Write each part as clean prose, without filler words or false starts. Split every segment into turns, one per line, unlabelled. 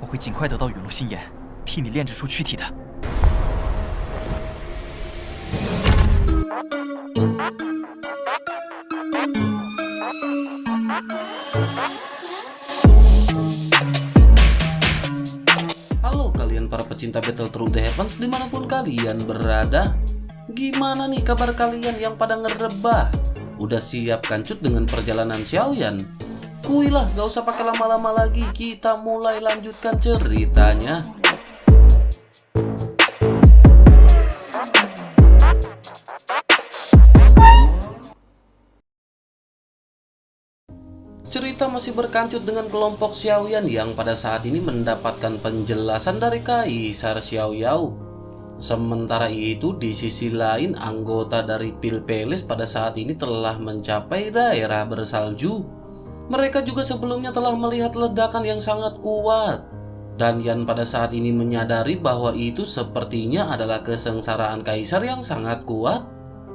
我会尽快得到陨落心炎，替你炼制出躯体的。
Halo kalian para pecinta Battle Through the Heavens dimanapun kalian berada. Gimana nih kabar kalian yang pada ngerebah? Udah siap kancut dengan perjalanan Xiaoyan? Kuilah, gak usah pakai lama-lama lagi, kita mulai lanjutkan ceritanya. Cerita masih berkancut dengan kelompok Xiaoyan yang pada saat ini mendapatkan penjelasan dari Kaisar Xiaoyao. Sementara itu di sisi lain anggota dari Pil Palace pada saat ini telah mencapai daerah bersalju. Mereka juga sebelumnya telah melihat ledakan yang sangat kuat. Dan Yan pada saat ini menyadari bahwa itu sepertinya adalah kesengsaraan Kaisar yang sangat kuat.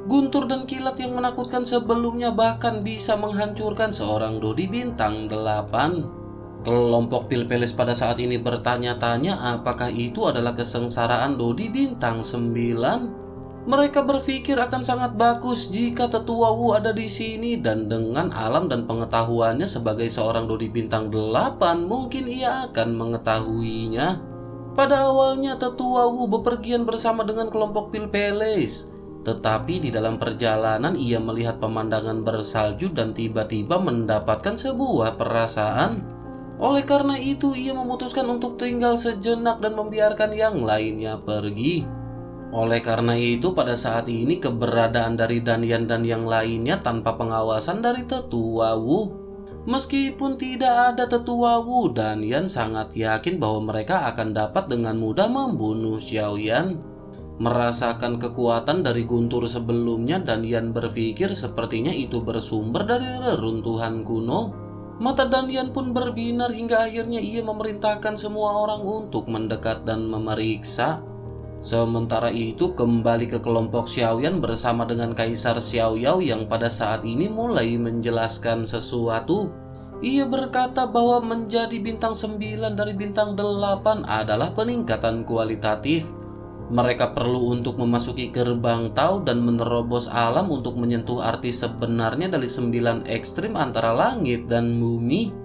Guntur dan kilat yang menakutkan sebelumnya bahkan bisa menghancurkan seorang Dodi bintang 8. Kelompok Pil Palace pada saat ini bertanya-tanya apakah itu adalah kesengsaraan Dodi bintang 9. Mereka berpikir akan sangat bagus jika Tetua Wu ada di sini, dan dengan alam dan pengetahuannya sebagai seorang Dodi bintang 8 mungkin ia akan mengetahuinya. Pada awalnya Tetua Wu bepergian bersama dengan kelompok Pil Palace. Tetapi di dalam perjalanan ia melihat pemandangan bersalju dan tiba-tiba mendapatkan sebuah perasaan. Oleh karena itu ia memutuskan untuk tinggal sejenak dan membiarkan yang lainnya pergi. Oleh karena itu pada saat ini keberadaan dari Danyan dan yang lainnya tanpa pengawasan dari Tetua Wu. Meskipun tidak ada Tetua Wu, Danyan sangat yakin bahwa mereka akan dapat dengan mudah membunuh Xiaoyan. Merasakan kekuatan dari guntur sebelumnya, Danyan berpikir sepertinya itu bersumber dari reruntuhan kuno. Mata Danyan pun berbinar hingga akhirnya ia memerintahkan semua orang untuk mendekat dan memeriksa. Sementara itu kembali ke kelompok Xiaoyan bersama dengan Kaisar Xiaoyao yang pada saat ini mulai menjelaskan sesuatu. Ia berkata bahwa menjadi bintang 9 dari bintang 8 adalah peningkatan kualitatif. Mereka perlu untuk memasuki gerbang Tao dan menerobos alam untuk menyentuh arti sebenarnya dari 9 ekstrim antara langit dan bumi.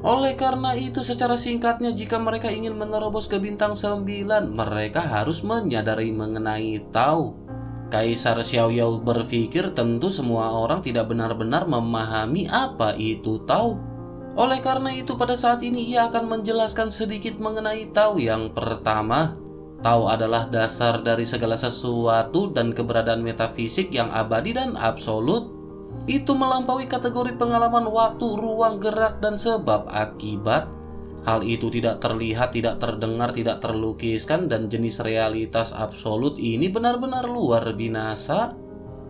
Oleh karena itu secara singkatnya jika mereka ingin menerobos ke bintang 9, mereka harus menyadari mengenai Tao. Kaisar Xiaoyao berpikir tentu semua orang tidak benar-benar memahami apa itu Tao. Oleh karena itu pada saat ini ia akan menjelaskan sedikit mengenai Tao. Yang pertama, Tao adalah dasar dari segala sesuatu dan keberadaan metafisik yang abadi dan absolut. Itu melampaui kategori pengalaman waktu, ruang gerak, dan sebab akibat. Hal itu tidak terlihat, tidak terdengar, tidak terlukiskan, dan jenis realitas absolut ini benar-benar luar binasa.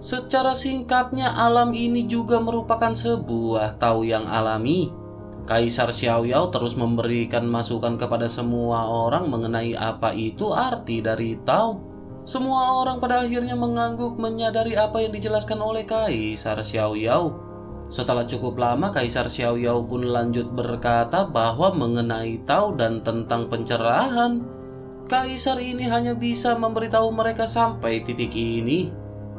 Secara singkatnya alam ini juga merupakan sebuah Tao yang alami. Kaisar Xiaoyao terus memberikan masukan kepada semua orang mengenai apa itu arti dari Tao. Semua orang pada akhirnya mengangguk menyadari apa yang dijelaskan oleh Kaisar Xiaoyao. Setelah cukup lama Kaisar Xiaoyao pun lanjut berkata bahwa mengenai Tao dan tentang pencerahan, Kaisar ini hanya bisa memberitahu mereka sampai titik ini.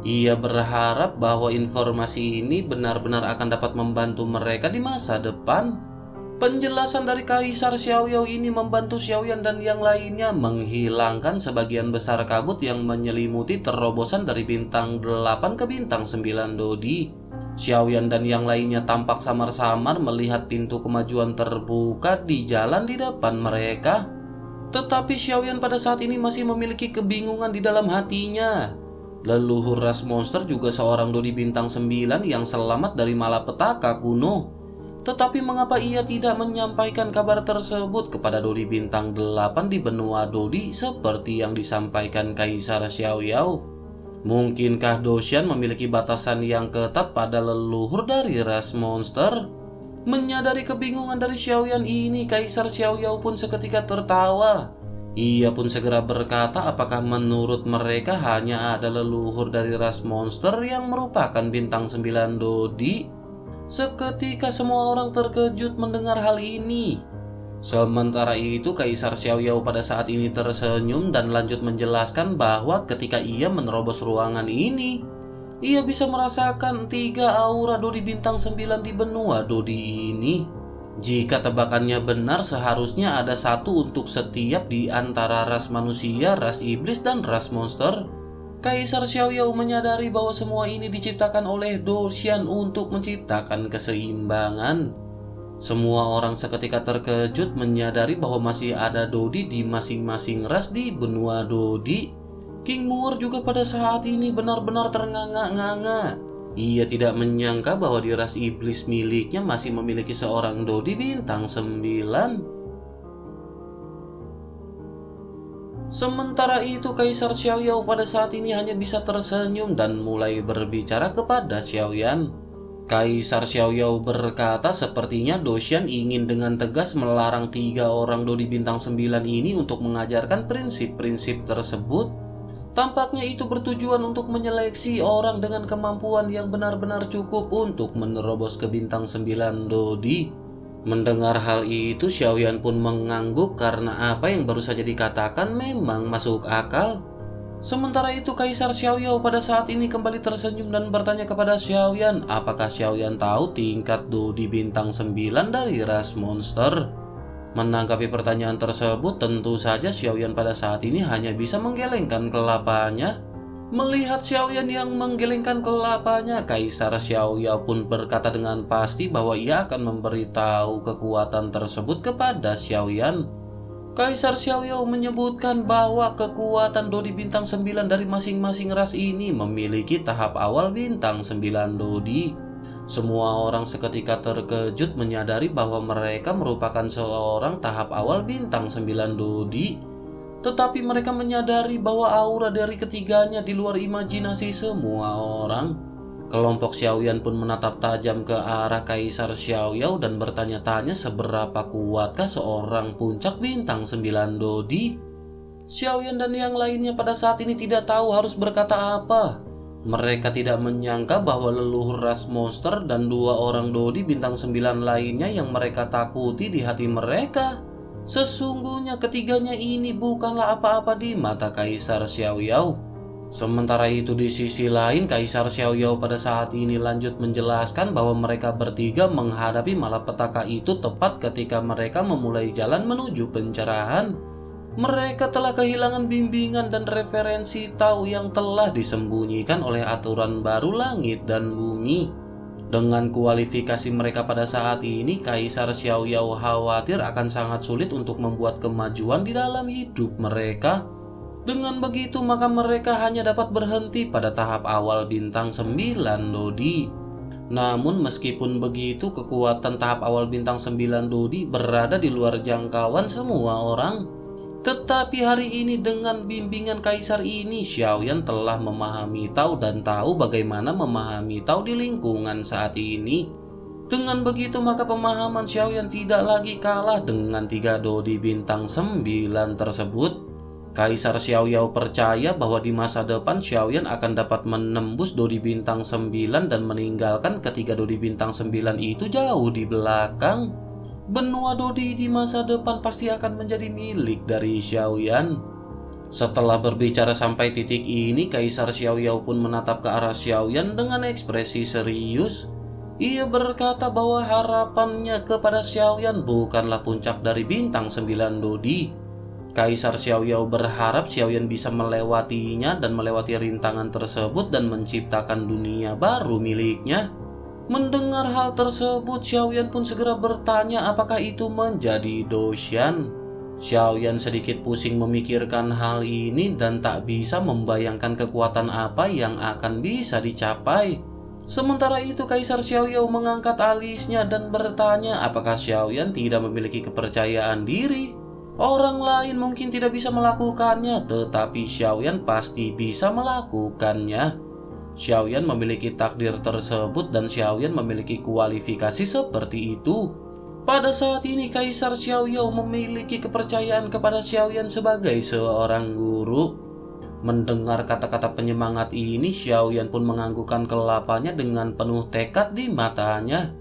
Ia berharap bahwa informasi ini benar-benar akan dapat membantu mereka di masa depan. Penjelasan dari Kaisar Xiaoyao ini membantu Xiaoyan dan yang lainnya menghilangkan sebagian besar kabut yang menyelimuti terobosan dari bintang 8 ke bintang 9 Dodi. Xiaoyan dan yang lainnya tampak samar-samar melihat pintu kemajuan terbuka di jalan di depan mereka. Tetapi Xiaoyan pada saat ini masih memiliki kebingungan di dalam hatinya. Leluhur ras monster juga seorang Dodi bintang 9 yang selamat dari malapetaka kuno. Tetapi mengapa ia tidak menyampaikan kabar tersebut kepada Dodi bintang 8 di benua Dodi seperti yang disampaikan Kaisar Xiaoyao? Mungkinkah Doshan memiliki batasan yang ketat pada leluhur dari ras monster? Menyadari kebingungan dari Xiaoyan ini, Kaisar Xiaoyao pun seketika tertawa. Ia pun segera berkata apakah menurut mereka hanya ada leluhur dari ras monster yang merupakan bintang 9 Dodi? Seketika semua orang terkejut mendengar hal ini. Sementara itu Kaisar Xiaoyao pada saat ini tersenyum dan lanjut menjelaskan bahwa ketika ia menerobos ruangan ini, ia bisa merasakan 3 aura Dodi bintang 9 di benua Dodi ini. Jika tebakannya benar, seharusnya ada satu untuk setiap di antara ras manusia, ras iblis, dan ras monster. Kaisar Xiaoyao menyadari bahwa semua ini diciptakan oleh Doshan untuk menciptakan keseimbangan. Semua orang seketika terkejut menyadari bahwa masih ada Dodi di masing-masing ras di benua Dodi. King Moore juga pada saat ini benar-benar ternganga-nganga. Ia tidak menyangka bahwa di ras iblis miliknya masih memiliki seorang Dodi bintang 9. Sementara itu Kaisar Xiaoyao pada saat ini hanya bisa tersenyum dan mulai berbicara kepada Xiaoyan. Kaisar Xiaoyao berkata sepertinya Doshan ingin dengan tegas melarang 3 orang Dodi bintang 9 ini untuk mengajarkan prinsip-prinsip tersebut. Tampaknya itu bertujuan untuk menyeleksi orang dengan kemampuan yang benar-benar cukup untuk menerobos ke bintang 9 Dodi. Mendengar hal itu, Xiaoyan pun mengangguk karena apa yang baru saja dikatakan memang masuk akal. Sementara itu Kaisar Xiaoyao pada saat ini kembali tersenyum dan bertanya kepada Xiaoyan apakah Xiaoyan tahu tingkat Dodi bintang 9 dari ras monster. Menanggapi pertanyaan tersebut, tentu saja Xiaoyan pada saat ini hanya bisa menggelengkan kelapanya. Melihat Xiaoyan yang menggelengkan kelapanya, Kaisar Xiaoyao pun berkata dengan pasti bahwa ia akan memberitahu kekuatan tersebut kepada Xiaoyan. Kaisar Xiaoyao menyebutkan bahwa kekuatan Dodi bintang 9 dari masing-masing ras ini memiliki tahap awal bintang 9 Dodi. Semua orang seketika terkejut menyadari bahwa mereka merupakan seorang tahap awal bintang 9 Dodi. Tetapi mereka menyadari bahwa aura dari ketiganya di luar imajinasi semua orang. Kelompok Xiaoyan pun menatap tajam ke arah Kaisar Xiaoyao dan bertanya-tanya seberapa kuatkah seorang puncak bintang 9 Dodi. Xiaoyan dan yang lainnya pada saat ini tidak tahu harus berkata apa. Mereka tidak menyangka bahwa leluhur ras monster dan 2 orang Dodi bintang 9 lainnya yang mereka takuti di hati mereka. Sesungguhnya ketiganya ini bukanlah apa-apa di mata Kaisar Xiaoyao. Sementara itu di sisi lain Kaisar Xiaoyao pada saat ini lanjut menjelaskan bahwa mereka bertiga menghadapi malapetaka itu tepat ketika mereka memulai jalan menuju pencerahan. Mereka telah kehilangan bimbingan dan referensi tahu yang telah disembunyikan oleh aturan baru langit dan bumi. Dengan kualifikasi mereka pada saat ini, Kaisar Xiaoyao khawatir akan sangat sulit untuk membuat kemajuan di dalam hidup mereka. Dengan begitu maka mereka hanya dapat berhenti pada tahap awal bintang 9 Dodi. Namun meskipun begitu, kekuatan tahap awal bintang 9 Dodi berada di luar jangkauan semua orang. Tetapi hari ini dengan bimbingan Kaisar ini, Xiaoyan telah memahami Tao dan tahu bagaimana memahami Tao di lingkungan saat ini. Dengan begitu maka pemahaman Xiaoyan tidak lagi kalah dengan 3 Dodi bintang 9 tersebut. Kaisar Xiaoyao percaya bahwa di masa depan Xiaoyan akan dapat menembus Dodi bintang 9 dan meninggalkan ketiga Dodi bintang 9 itu jauh di belakang. Benua Dodi di masa depan pasti akan menjadi milik dari Xiaoyan. Setelah berbicara sampai titik ini, Kaisar Xiaoyao pun menatap ke arah Xiaoyan dengan ekspresi serius. Ia berkata bahwa harapannya kepada Xiaoyan bukanlah puncak dari bintang 9 Dodi. Kaisar Xiaoyao berharap Xiaoyan bisa melewatinya dan melewati rintangan tersebut dan menciptakan dunia baru miliknya. Mendengar hal tersebut, Xiaoyan pun segera bertanya apakah itu menjadi Doshan. Xiaoyan sedikit pusing memikirkan hal ini dan tak bisa membayangkan kekuatan apa yang akan bisa dicapai. Sementara itu Kaisar Xiaoyao mengangkat alisnya dan bertanya apakah Xiaoyan tidak memiliki kepercayaan diri. Orang lain mungkin tidak bisa melakukannya, tetapi Xiaoyan pasti bisa melakukannya. Xiaoyan memiliki takdir tersebut dan Xiaoyan memiliki kualifikasi seperti itu. Pada saat ini Kaisar Xiaoyao memiliki kepercayaan kepada Xiaoyan sebagai seorang guru. Mendengar kata-kata penyemangat ini, Xiaoyan pun menganggukkan kelapanya dengan penuh tekad di matanya.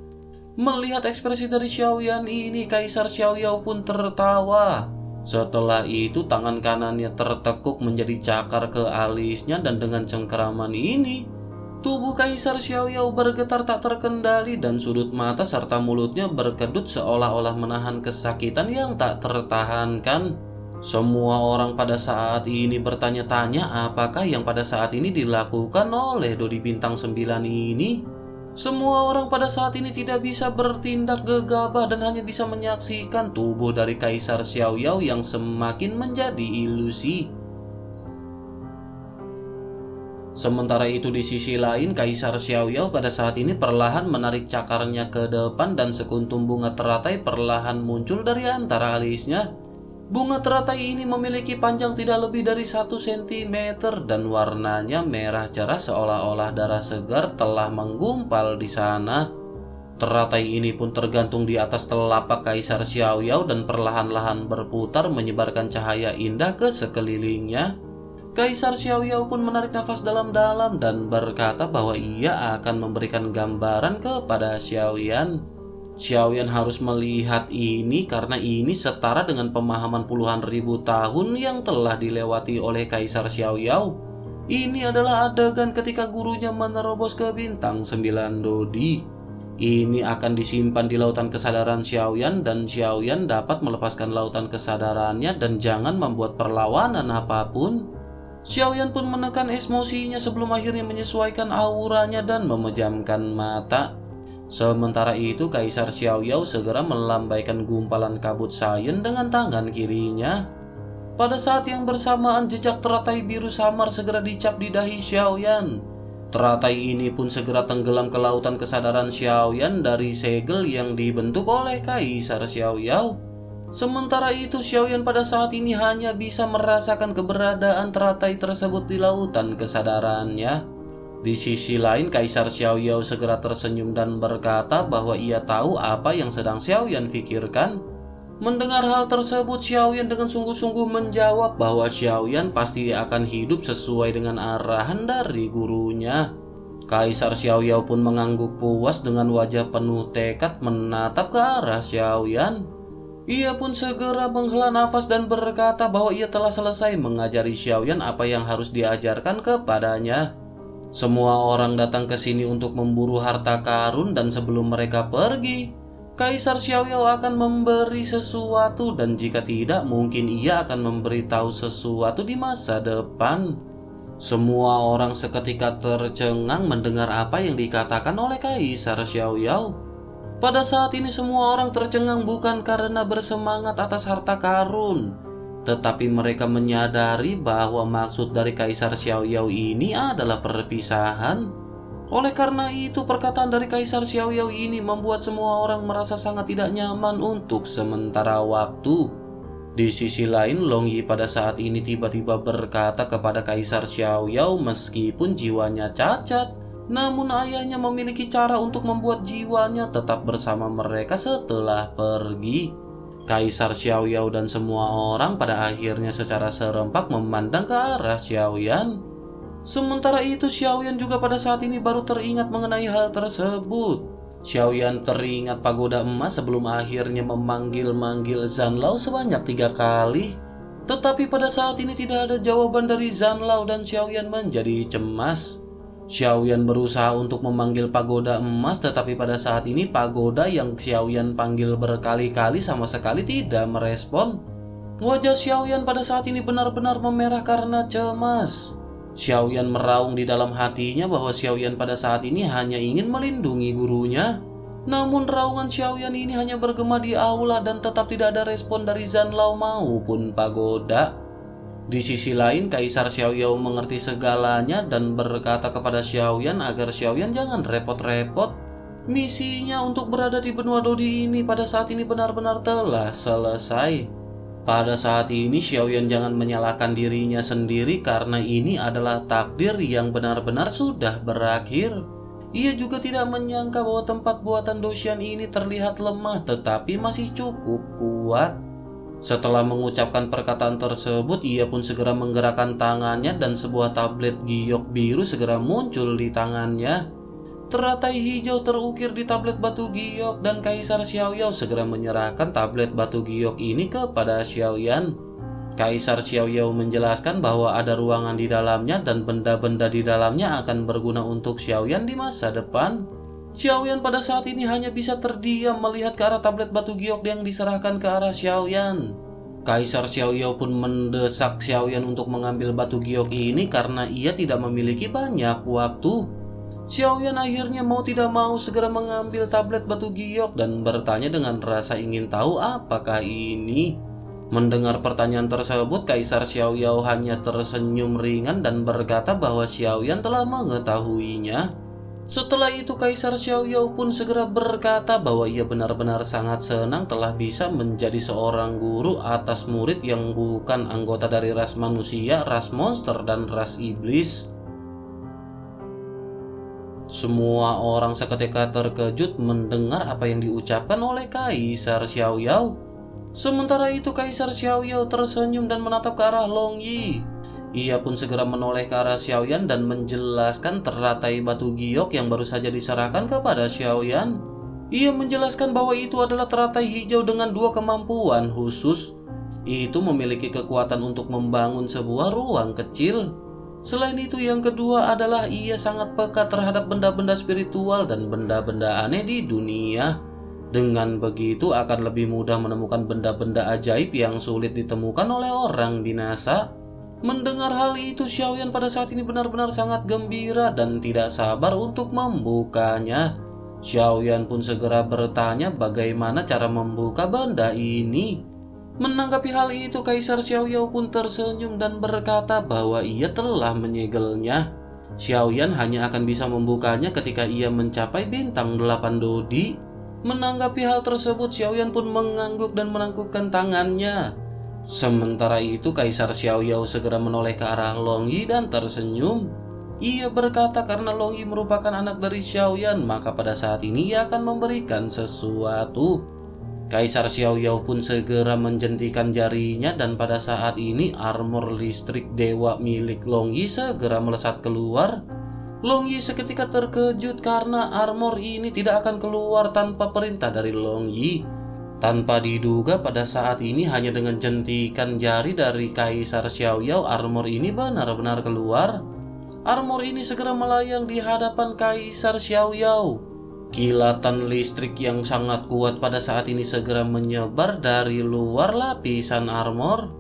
Melihat ekspresi dari Xiaoyan ini, Kaisar Xiaoyao pun tertawa. Setelah itu tangan kanannya tertekuk menjadi cakar ke alisnya dan dengan cengkeraman ini, tubuh Kaisar Xiaoyao bergetar tak terkendali dan sudut mata serta mulutnya berkedut seolah-olah menahan kesakitan yang tak tertahankan. Semua orang pada saat ini bertanya-tanya apakah yang pada saat ini dilakukan oleh Dodi Bintang 9 ini. Semua orang pada saat ini tidak bisa bertindak gegabah dan hanya bisa menyaksikan tubuh dari Kaisar Xiaoyao yang semakin menjadi ilusi. Sementara itu di sisi lain, Kaisar Xiaoyao pada saat ini perlahan menarik cakarnya ke depan dan sekuntum bunga teratai perlahan muncul dari antara alisnya. Bunga teratai ini memiliki panjang tidak lebih dari 1 cm dan warnanya merah cerah seolah-olah darah segar telah menggumpal di sana. Teratai ini pun tergantung di atas telapak Kaisar Xiaoyao dan perlahan-lahan berputar menyebarkan cahaya indah ke sekelilingnya. Kaisar Xiaoyao pun menarik nafas dalam-dalam dan berkata bahwa ia akan memberikan gambaran kepada Xiaoyan. Xiaoyan harus melihat ini karena ini setara dengan pemahaman puluhan ribu tahun yang telah dilewati oleh Kaisar Xiaoyao. Ini adalah adegan ketika gurunya menerobos ke bintang 9 Dodi. Ini akan disimpan di lautan kesadaran Xiaoyan dan Xiaoyan dapat melepaskan lautan kesadarannya dan jangan membuat perlawanan apapun. Xiaoyan pun menekan emosinya sebelum akhirnya menyesuaikan auranya dan memejamkan mata. Sementara itu Kaisar Xiaoyao segera melambaikan gumpalan kabut sayen dengan tangan kirinya. Pada saat yang bersamaan jejak teratai biru samar segera dicap di dahi Xiaoyan. Teratai ini pun segera tenggelam ke lautan kesadaran Xiaoyan dari segel yang dibentuk oleh Kaisar Xiaoyao. Sementara itu Xiaoyan pada saat ini hanya bisa merasakan keberadaan teratai tersebut di lautan kesadarannya. Di sisi lain, Kaisar Xiaoyao segera tersenyum dan berkata bahwa ia tahu apa yang sedang Xiaoyan pikirkan. Mendengar hal tersebut, Xiaoyan dengan sungguh-sungguh menjawab bahwa Xiaoyan pasti akan hidup sesuai dengan arahan dari gurunya. Kaisar Xiaoyao pun mengangguk puas dengan wajah penuh tekad menatap ke arah Xiaoyan. Ia pun segera menghela nafas dan berkata bahwa ia telah selesai mengajari Xiaoyan apa yang harus diajarkan kepadanya. Semua orang datang ke sini untuk memburu harta karun dan sebelum mereka pergi, Kaisar Xiaoyao akan memberi sesuatu dan jika tidak mungkin ia akan memberitahu sesuatu di masa depan. Semua orang seketika tercengang mendengar apa yang dikatakan oleh Kaisar Xiaoyao. Pada saat ini semua orang tercengang bukan karena bersemangat atas harta karun, tetapi mereka menyadari bahwa maksud dari Kaisar Xiaoyao ini adalah perpisahan. Oleh karena itu, perkataan dari Kaisar Xiaoyao ini membuat semua orang merasa sangat tidak nyaman untuk sementara waktu. Di sisi lain, Long Yi pada saat ini tiba-tiba berkata kepada Kaisar Xiaoyao meskipun jiwanya cacat, namun ayahnya memiliki cara untuk membuat jiwanya tetap bersama mereka setelah pergi. Kaisar Xiaoyao dan semua orang pada akhirnya secara serempak memandang ke arah Xiaoyan. Sementara itu Xiaoyan juga pada saat ini baru teringat mengenai hal tersebut. Xiaoyan teringat pagoda emas sebelum akhirnya memanggil-manggil Zanlao sebanyak 3 kali. Tetapi pada saat ini tidak ada jawaban dari Zanlao dan Xiaoyan menjadi cemas. Xiaoyan berusaha untuk memanggil pagoda emas tetapi pada saat ini pagoda yang Xiaoyan panggil berkali-kali sama sekali tidak merespon. Wajah Xiaoyan pada saat ini benar-benar memerah karena cemas. Xiaoyan meraung di dalam hatinya bahwa Xiaoyan pada saat ini hanya ingin melindungi gurunya. Namun raungan Xiaoyan ini hanya bergema di aula dan tetap tidak ada respon dari Zanlao maupun pagoda. Di sisi lain, Kaisar Xiaoyao mengerti segalanya dan berkata kepada Xiaoyan agar Xiaoyan jangan repot-repot. Misinya untuk berada di benua Dodi ini pada saat ini benar-benar telah selesai. Pada saat ini Xiaoyan jangan menyalahkan dirinya sendiri karena ini adalah takdir yang benar-benar sudah berakhir. Ia juga tidak menyangka bahwa tempat buatan Doshan ini terlihat lemah tetapi masih cukup kuat. Setelah mengucapkan perkataan tersebut, ia pun segera menggerakkan tangannya dan sebuah tablet giok biru segera muncul di tangannya. Teratai hijau terukir di tablet batu giok dan Kaisar Xiaoyao segera menyerahkan tablet batu giok ini kepada Xiaoyan. Kaisar Xiaoyao menjelaskan bahwa ada ruangan di dalamnya dan benda-benda di dalamnya akan berguna untuk Xiaoyan di masa depan. Xiaoyan pada saat ini hanya bisa terdiam melihat ke arah tablet batu giok yang diserahkan ke arah Xiaoyan. Kaisar Xiaoyao pun mendesak Xiaoyan untuk mengambil batu giok ini karena ia tidak memiliki banyak waktu. Xiaoyan akhirnya mau tidak mau segera mengambil tablet batu giok dan bertanya dengan rasa ingin tahu apakah ini. Mendengar pertanyaan tersebut, Kaisar Xiaoyao hanya tersenyum ringan dan berkata bahwa Xiaoyan telah mengetahuinya. Setelah itu Kaisar Xiaoyao pun segera berkata bahwa ia benar-benar sangat senang telah bisa menjadi seorang guru atas murid yang bukan anggota dari ras manusia, ras monster, dan ras iblis. Semua orang seketika terkejut mendengar apa yang diucapkan oleh Kaisar Xiaoyao. Sementara itu Kaisar Xiaoyao tersenyum dan menatap ke arah Long Yi. Ia pun segera menoleh ke arah Xiaoyan dan menjelaskan teratai batu giok yang baru saja diserahkan kepada Xiaoyan. Ia menjelaskan bahwa itu adalah teratai hijau dengan 2 kemampuan khusus. Itu memiliki kekuatan untuk membangun sebuah ruang kecil. Selain itu, yang kedua adalah ia sangat peka terhadap benda-benda spiritual dan benda-benda aneh di dunia. Dengan begitu akan lebih mudah menemukan benda-benda ajaib yang sulit ditemukan oleh orang binasa. Mendengar hal itu, Xiaoyan pada saat ini benar-benar sangat gembira dan tidak sabar untuk membukanya. Xiaoyan pun segera bertanya bagaimana cara membuka benda ini. Menanggapi hal itu, Kaisar Xiaoyao pun tersenyum dan berkata bahwa ia telah menyegelnya. Xiaoyan hanya akan bisa membukanya ketika ia mencapai bintang 8 dodi. Menanggapi hal tersebut, Xiaoyan pun mengangguk dan menangkupkan tangannya. Sementara itu, Kaisar Xiaoyao segera menoleh ke arah Long Yi dan tersenyum. Ia berkata karena Long Yi merupakan anak dari Xiaoyan, maka pada saat ini ia akan memberikan sesuatu. Kaisar Xiaoyao pun segera menjentikan jarinya dan pada saat ini armor listrik dewa milik Long Yi segera melesat keluar. Long Yi seketika terkejut karena armor ini tidak akan keluar tanpa perintah dari Long Yi. Tanpa diduga pada saat ini hanya dengan jentikan jari dari Kaisar Xiaoyao armor ini benar-benar keluar. Armor ini segera melayang di hadapan Kaisar Xiaoyao. Kilatan listrik yang sangat kuat pada saat ini segera menyebar dari luar lapisan armor.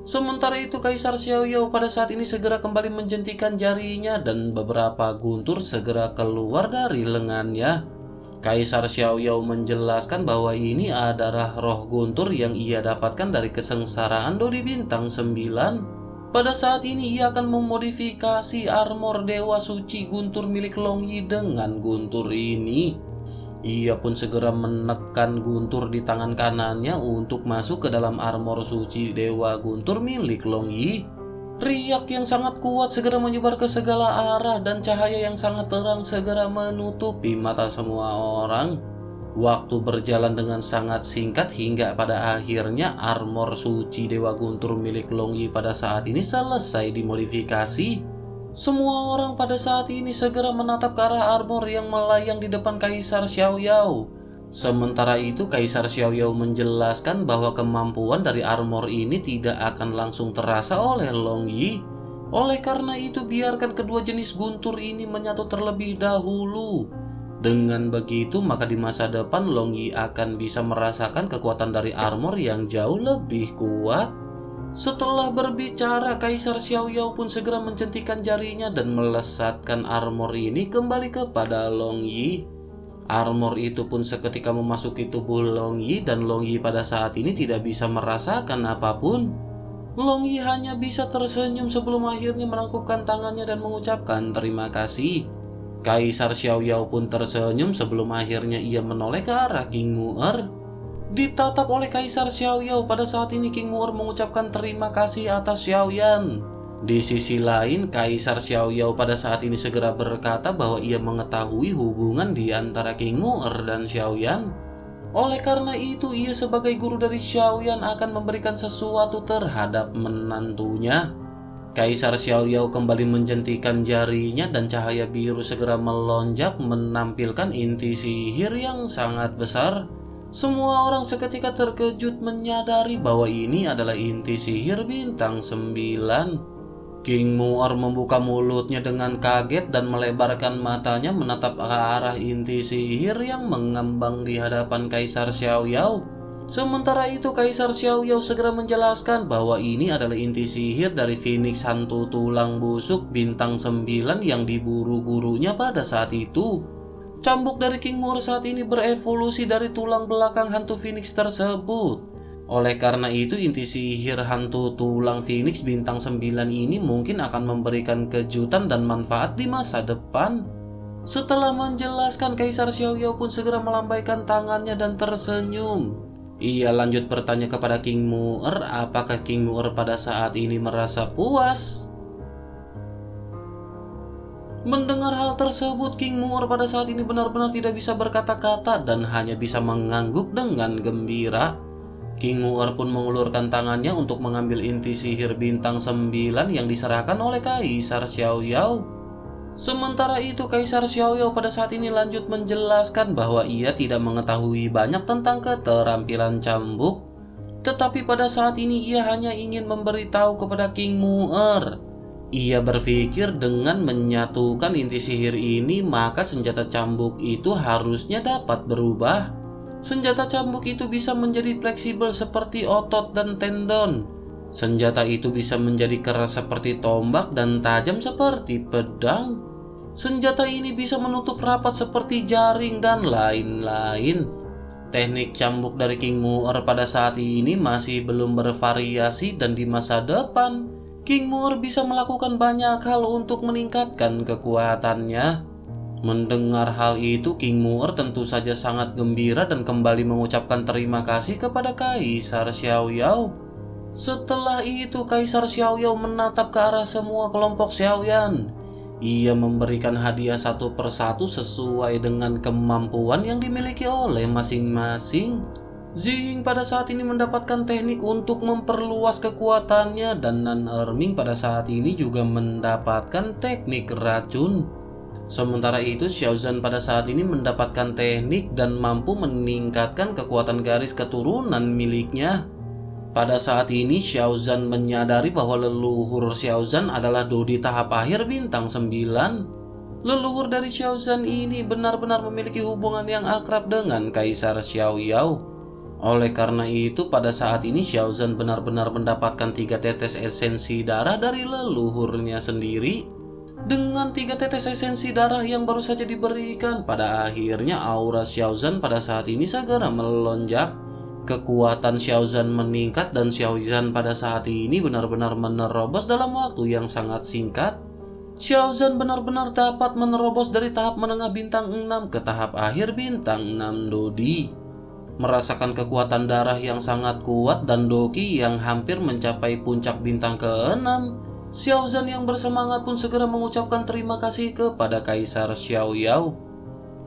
Sementara itu Kaisar Xiaoyao pada saat ini segera kembali menjentikan jarinya dan beberapa guntur segera keluar dari lengannya. Kaisar Xiaoyao menjelaskan bahwa ini adalah roh guntur yang ia dapatkan dari kesengsaraan Dodi Bintang 9. Pada saat ini ia akan memodifikasi armor Dewa Suci Guntur milik Long Yi dengan guntur ini. Ia pun segera menekan guntur di tangan kanannya untuk masuk ke dalam armor suci Dewa Guntur milik Long Yi. Riak yang sangat kuat segera menyebar ke segala arah dan cahaya yang sangat terang segera menutupi mata semua orang. Waktu berjalan dengan sangat singkat hingga pada akhirnya armor suci Dewa Guntur milik Long Yi pada saat ini selesai dimodifikasi. Semua orang pada saat ini segera menatap ke arah armor yang melayang di depan Kaisar Xiaoyao. Sementara itu Kaisar Xiaoyao menjelaskan bahwa kemampuan dari armor ini tidak akan langsung terasa oleh Long Yi. Oleh karena itu biarkan kedua jenis guntur ini menyatu terlebih dahulu. Dengan begitu maka di masa depan Long Yi akan bisa merasakan kekuatan dari armor yang jauh lebih kuat. Setelah berbicara, Kaisar Xiaoyao pun segera mencentikan jarinya dan melesatkan armor ini kembali kepada Long Yi. Armor itu pun seketika memasuki tubuh Long Yi dan Long Yi pada saat ini tidak bisa merasakan apapun. Long Yi hanya bisa tersenyum sebelum akhirnya menangkupkan tangannya dan mengucapkan terima kasih. Kaisar Xiaoyao pun tersenyum sebelum akhirnya ia menoleh ke arah King Mu'er. Ditatap oleh Kaisar Xiaoyao pada saat ini King Mu'er mengucapkan terima kasih atas Xiaoyan. Di sisi lain, Kaisar Xiaoyao pada saat ini segera berkata bahwa ia mengetahui hubungan di antara King Mu'er dan Xiaoyan. Oleh karena itu, ia sebagai guru dari Xiaoyan akan memberikan sesuatu terhadap menantunya. Kaisar Xiaoyao kembali menjentikan jarinya dan cahaya biru segera melonjak menampilkan inti sihir yang sangat besar. Semua orang seketika terkejut menyadari bahwa ini adalah inti sihir bintang 9. King Mu'er membuka mulutnya dengan kaget dan melebarkan matanya menatap ke arah inti sihir yang mengembang di hadapan Kaisar Xiaoyao. Sementara itu Kaisar Xiaoyao segera menjelaskan bahwa ini adalah inti sihir dari Phoenix hantu tulang busuk bintang 9 yang diburu gurunya pada saat itu. Cambuk dari King Mu'er saat ini berevolusi dari tulang belakang hantu Phoenix tersebut. Oleh karena itu inti sihir hantu tulang Phoenix bintang 9 ini mungkin akan memberikan kejutan dan manfaat di masa depan. Setelah menjelaskan, Kaisar Xiaoyao pun segera melambaikan tangannya dan tersenyum. Ia lanjut bertanya kepada King Mu'er, apakah King Mu'er pada saat ini merasa puas? Mendengar hal tersebut, King Mu'er pada saat ini benar-benar tidak bisa berkata-kata dan hanya bisa mengangguk dengan gembira. King Mu'er pun mengulurkan tangannya untuk mengambil inti sihir bintang 9 yang diserahkan oleh Kaisar Xiaoyao. Sementara itu Kaisar Xiaoyao pada saat ini lanjut menjelaskan bahwa ia tidak mengetahui banyak tentang keterampilan cambuk. Tetapi pada saat ini ia hanya ingin memberitahu kepada King Mu'er. Ia berpikir dengan menyatukan inti sihir ini maka senjata cambuk itu harusnya dapat berubah. Senjata cambuk itu bisa menjadi fleksibel seperti otot dan tendon. Senjata itu bisa menjadi keras seperti tombak dan tajam seperti pedang. Senjata ini bisa menutup rapat seperti jaring dan lain-lain. Teknik cambuk dari King Mu'er pada saat ini masih belum bervariasi dan di masa depan King Mu'er bisa melakukan banyak hal untuk meningkatkan kekuatannya. Mendengar hal itu, King Mu'er tentu saja sangat gembira dan kembali mengucapkan terima kasih kepada Kaisar Xiaoyao. Setelah itu Kaisar Xiaoyao menatap ke arah semua kelompok Xiaoyan. Ia memberikan hadiah satu persatu sesuai dengan kemampuan yang dimiliki oleh masing-masing. Ziying pada saat ini mendapatkan teknik untuk memperluas kekuatannya dan Nan Erming pada saat ini juga mendapatkan teknik racun. Sementara itu Xiaozhan pada saat ini mendapatkan teknik dan mampu meningkatkan kekuatan garis keturunan miliknya. Pada saat ini Xiaozhan menyadari bahwa leluhur Xiaozhan adalah Dodi tahap akhir bintang 9. Leluhur dari Xiaozhan ini benar-benar memiliki hubungan yang akrab dengan Kaisar Xiaoyao. Oleh karena itu pada saat ini Xiaozhan benar-benar mendapatkan 3 tetes esensi darah dari leluhurnya sendiri. Dengan 3 tetes esensi darah yang baru saja diberikan, pada akhirnya aura Xiaozhan pada saat ini segera melonjak. Kekuatan Xiaozhan meningkat dan Xiaozhan pada saat ini benar-benar menerobos dalam waktu yang sangat singkat. Xiaozhan benar-benar dapat menerobos dari tahap menengah bintang 6 ke tahap akhir bintang 6 Dodi. Merasakan kekuatan darah yang sangat kuat dan Doki yang hampir mencapai puncak bintang ke-6, Xiaozhan yang bersemangat pun segera mengucapkan terima kasih kepada Kaisar Xiaoyao.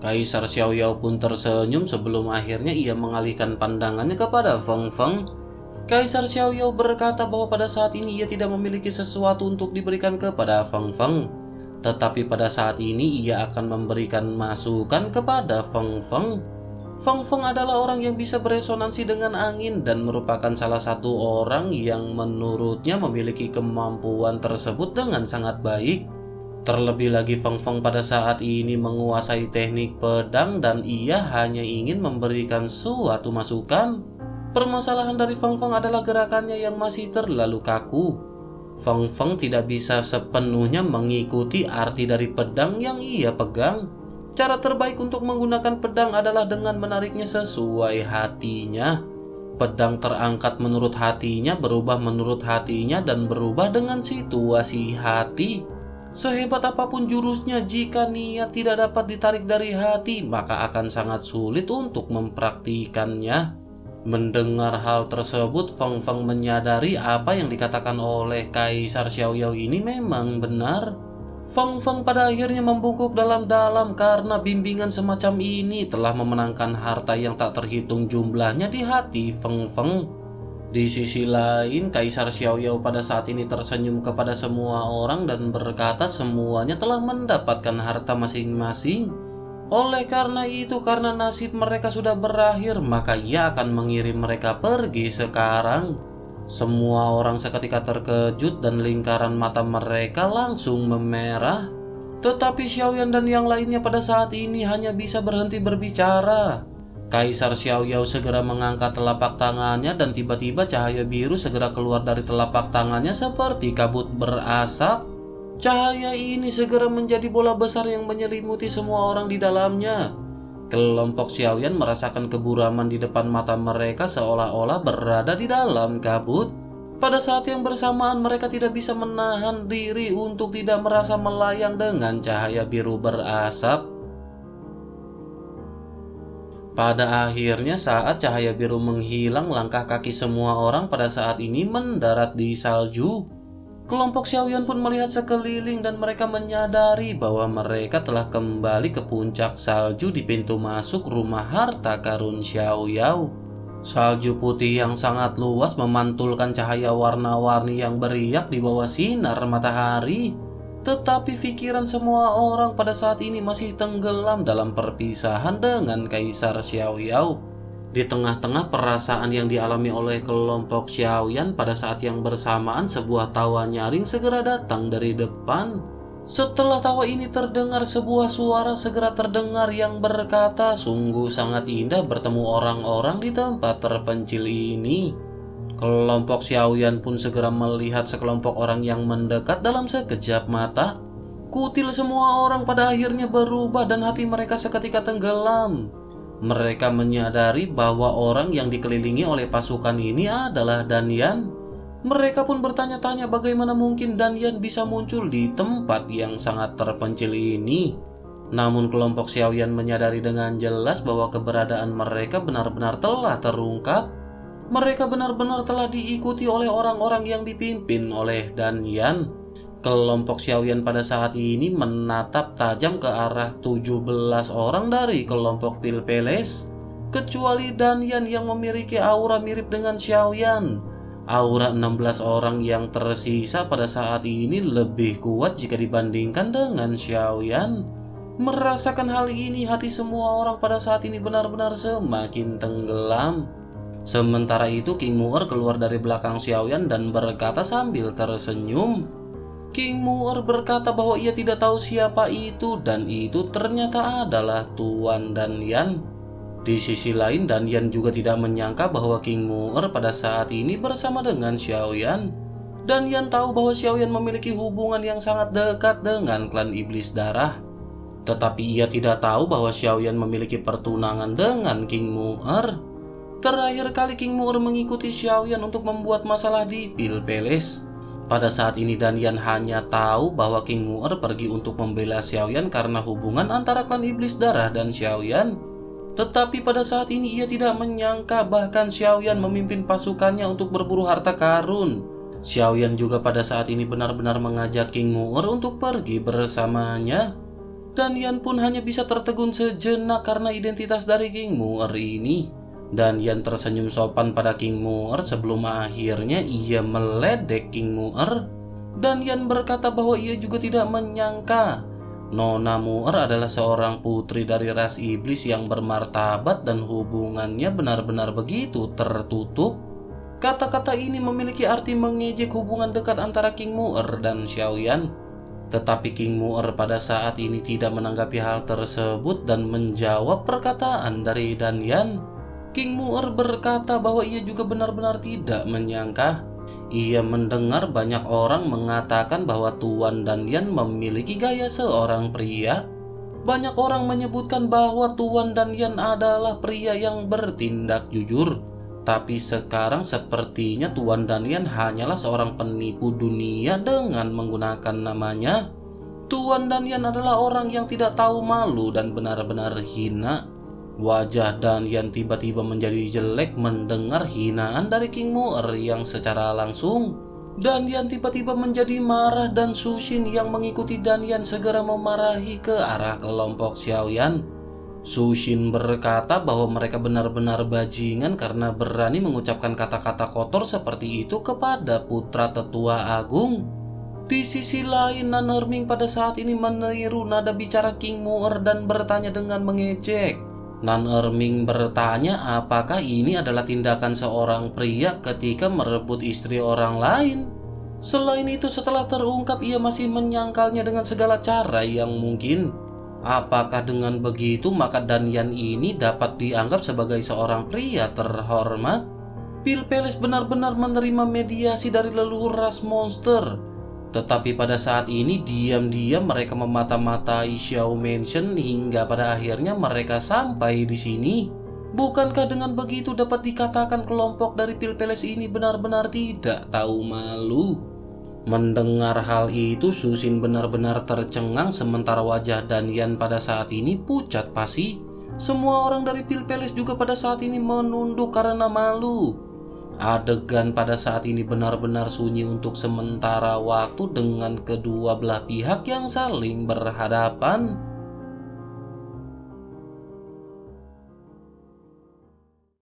Kaisar Xiaoyao pun tersenyum sebelum akhirnya ia mengalihkan pandangannya kepada Feng Feng. Kaisar Xiaoyao berkata bahwa pada saat ini ia tidak memiliki sesuatu untuk diberikan kepada Feng Feng. Tetapi pada saat ini ia akan memberikan masukan kepada Feng Feng. Feng Feng adalah orang yang bisa beresonansi dengan angin dan merupakan salah satu orang yang menurutnya memiliki kemampuan tersebut dengan sangat baik. Terlebih lagi Feng Feng pada saat ini menguasai teknik pedang dan ia hanya ingin memberikan suatu masukan. Permasalahan dari Feng Feng adalah gerakannya yang masih terlalu kaku. Feng Feng tidak bisa sepenuhnya mengikuti arti dari pedang yang ia pegang. Cara terbaik untuk menggunakan pedang adalah dengan menariknya sesuai hatinya. Pedang terangkat menurut hatinya, berubah menurut hatinya, dan berubah dengan situasi hati. Sehebat apapun jurusnya, jika niat tidak dapat ditarik dari hati, maka akan sangat sulit untuk mempraktikannya. Mendengar hal tersebut, Feng Feng menyadari apa yang dikatakan oleh Kaisar Xiaoyao ini memang benar. Feng Feng pada akhirnya membungkuk dalam-dalam karena bimbingan semacam ini telah memenangkan harta yang tak terhitung jumlahnya di hati Feng Feng. Di sisi lain, Kaisar Xiaoyao pada saat ini tersenyum kepada semua orang dan berkata semuanya telah mendapatkan harta masing-masing. Oleh karena itu, karena nasib mereka sudah berakhir, maka ia akan mengirim mereka pergi sekarang. Semua orang seketika terkejut dan lingkaran mata mereka langsung memerah. Tetapi Xiaoyan dan yang lainnya pada saat ini hanya bisa berhenti berbicara. Kaisar Xiaoyao segera mengangkat telapak tangannya dan tiba-tiba cahaya biru segera keluar dari telapak tangannya seperti kabut berasap. Cahaya ini segera menjadi bola besar yang menyelimuti semua orang di dalamnya. Kelompok Xiaoyan merasakan keburaman di depan mata mereka seolah-olah berada di dalam kabut. Pada saat yang bersamaan mereka tidak bisa menahan diri untuk tidak merasa melayang dengan cahaya biru berasap. Pada akhirnya saat cahaya biru menghilang, langkah kaki semua orang pada saat ini mendarat di salju. Kelompok Xiaoyan pun melihat sekeliling dan mereka menyadari bahwa mereka telah kembali ke puncak salju di pintu masuk rumah harta karun Xiaoyao. Salju putih yang sangat luas memantulkan cahaya warna-warni yang beriak di bawah sinar matahari. Tetapi pikiran semua orang pada saat ini masih tenggelam dalam perpisahan dengan Kaisar Xiaoyao. Di tengah-tengah perasaan yang dialami oleh kelompok Xiaoyan, pada saat yang bersamaan sebuah tawa nyaring segera datang dari depan. Setelah tawa ini terdengar, sebuah suara segera terdengar yang berkata, "Sungguh sangat indah bertemu orang-orang di tempat terpencil ini." Kelompok Xiaoyan pun segera melihat sekelompok orang yang mendekat dalam sekejap mata. Kutil semua orang pada akhirnya berubah dan hati mereka seketika tenggelam. Mereka menyadari bahwa orang yang dikelilingi oleh pasukan ini adalah Danyan. Mereka pun bertanya-tanya bagaimana mungkin Danyan bisa muncul di tempat yang sangat terpencil ini. Namun kelompok Xiaoyan menyadari dengan jelas bahwa keberadaan mereka benar-benar telah terungkap. Mereka benar-benar telah diikuti oleh orang-orang yang dipimpin oleh Danyan. Kelompok Xiaoyan pada saat ini menatap tajam ke arah 17 orang dari kelompok Pilpeles, kecuali Danyan yang memiliki aura mirip dengan Xiaoyan. Aura 16 orang yang tersisa pada saat ini lebih kuat jika dibandingkan dengan Xiaoyan. Merasakan hal ini, hati semua orang pada saat ini benar-benar semakin tenggelam. Sementara itu King Mu'er keluar dari belakang Xiaoyan dan berkata sambil tersenyum. King Mu'er berkata bahwa ia tidak tahu siapa itu dan itu ternyata adalah Tuan Danyan. Di sisi lain, Danyan juga tidak menyangka bahwa King Mu'er pada saat ini bersama dengan Xiaoyan. Danyan tahu bahwa Xiaoyan memiliki hubungan yang sangat dekat dengan klan Iblis Darah. Tetapi ia tidak tahu bahwa Xiaoyan memiliki pertunangan dengan King Mu'er. Terakhir kali King Mu'er mengikuti Xiaoyan untuk membuat masalah di Pilpeles. Pada saat ini Danyan hanya tahu bahwa King Mu'er pergi untuk membela Xiaoyan karena hubungan antara klan Iblis Darah dan Xiaoyan. Tetapi pada saat ini ia tidak menyangka bahkan Xiaoyan memimpin pasukannya untuk berburu harta karun. Xiaoyan juga pada saat ini benar-benar mengajak King Mu'er untuk pergi bersamanya. Danyan pun hanya bisa tertegun sejenak karena identitas dari King Mu'er ini. Danyan tersenyum sopan pada King Mu'er sebelum akhirnya ia meledek King Mu'er. Danyan berkata bahwa ia juga tidak menyangka Nona Mu'er adalah seorang putri dari ras iblis yang bermartabat dan hubungannya benar-benar begitu tertutup. Kata-kata ini memiliki arti mengejek hubungan dekat antara King Mu'er dan Xiaoyan. Tetapi King Mu'er pada saat ini tidak menanggapi hal tersebut dan menjawab perkataan dari Danyan. King Mu'er berkata bahwa ia juga benar-benar tidak menyangka. Ia mendengar banyak orang mengatakan bahwa Tuan Danyan memiliki gaya seorang pria. Banyak orang menyebutkan bahwa Tuan Danyan adalah pria yang bertindak jujur. Tapi sekarang sepertinya Tuan Danyan hanyalah seorang penipu dunia dengan menggunakan namanya. Tuan Danyan adalah orang yang tidak tahu malu dan benar-benar hina. Wajah Danyan tiba-tiba menjadi jelek mendengar hinaan dari King Mu'er yang secara langsung. Danyan tiba-tiba menjadi marah dan Sushin yang mengikuti Danyan segera memarahi ke arah kelompok Xiaoyan. Sushin berkata bahwa mereka benar-benar bajingan karena berani mengucapkan kata-kata kotor seperti itu kepada putra tetua agung. Di sisi lain, Nan Herming pada saat ini meniru nada bicara King Muer dan bertanya dengan mengejek. Nan Herming bertanya apakah ini adalah tindakan seorang pria ketika merebut istri orang lain. Selain itu, setelah terungkap ia masih menyangkalnya dengan segala cara yang mungkin. Apakah dengan begitu maka Danyan ini dapat dianggap sebagai seorang pria terhormat? Pil Palace benar-benar menerima mediasi dari leluhur ras monster. Tetapi pada saat ini diam-diam mereka memata-matai Xiao Mansion hingga pada akhirnya mereka sampai di sini. Bukankah dengan begitu dapat dikatakan kelompok dari Pil Palace ini benar-benar tidak tahu malu? Mendengar hal itu, Sushin benar-benar tercengang sementara wajah Danyan pada saat ini pucat pasi. Semua orang dari Pil Palace juga pada saat ini menunduk karena malu. Adegan pada saat ini benar-benar sunyi untuk sementara waktu dengan kedua belah pihak yang saling berhadapan.